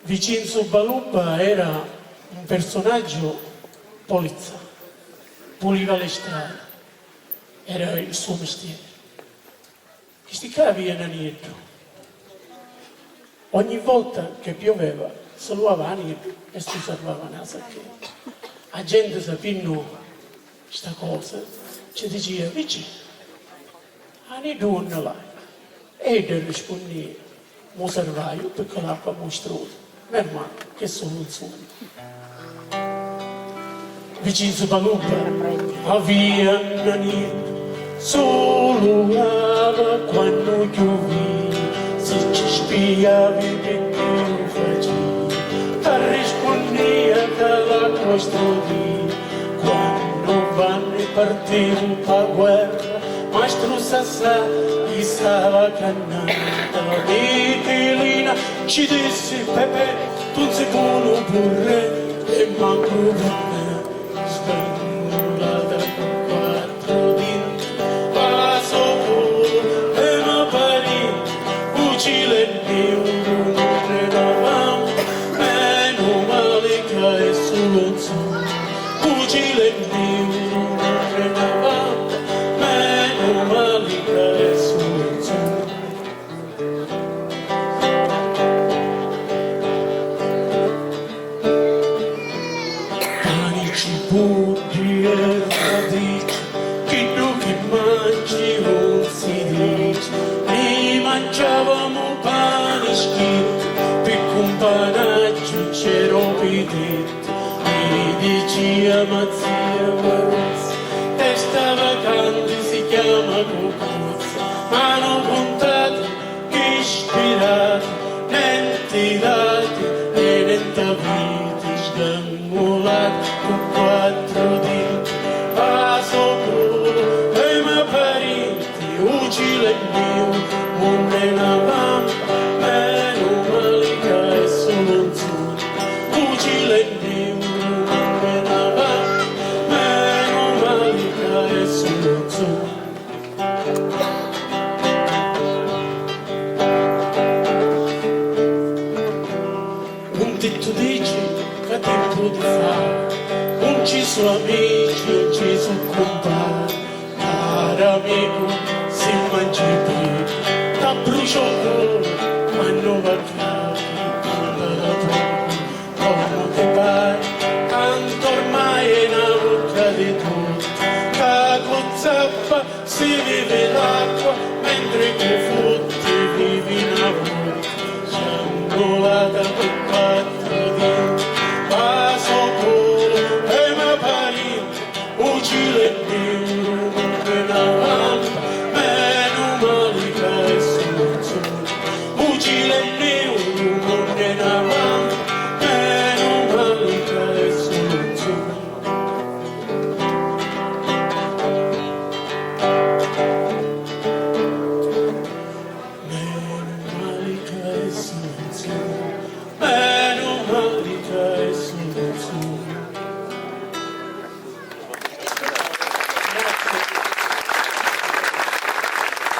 Vincenzo Baluppa era un personaggio polizia, puliva le strade, era il suo mestiere. Questi cavi erano niente. Ogni volta che pioveva, salvavano e si salvavano a sacchetta. La gente sapendo questa cosa, ci diceva, vicino, anni donna là. E io rispondeva, mi servaio perché l'acqua mostruosa. Meno che soluzione. Vincenzo Baluppa avvia niente, solo quando pioveva. Se ci spiavi che tu facevi, ti rispondeva che l'acqua strovì. Quando vanno partivo per guerra, Mastro Sassà gli stava cannando. E Telina ci disse, Pepe, tu sei buono pure, e manco per me, svenulata con quattro denti. Passo pure, e mi parì, fucile mio, non davanti, meno male che è solo zona. Fucile mio, non davanti, meno male che è solo zona. Pani, cipolle e radici, che tu che mangi non si dice. Noi mangiavamo pane schifo, per companaggio c'ero pedetti. Mi diceva Mazzia Maruzza, testa vacante si chiama Cocuzza, mano puntata che ispirata, niente dati e niente vita, sgammolata con quattro denti. Passo pure e mi parenti, uccile mio, non è una vampa, meno male che è solo un sogno. Uccile mio, non è una vampa, meno male che è solo un sogno. Un tetto dice che tempo di fare, non ci sono amici, non ci sono compari, caro amico, se mangi più, da bruciato, quando va a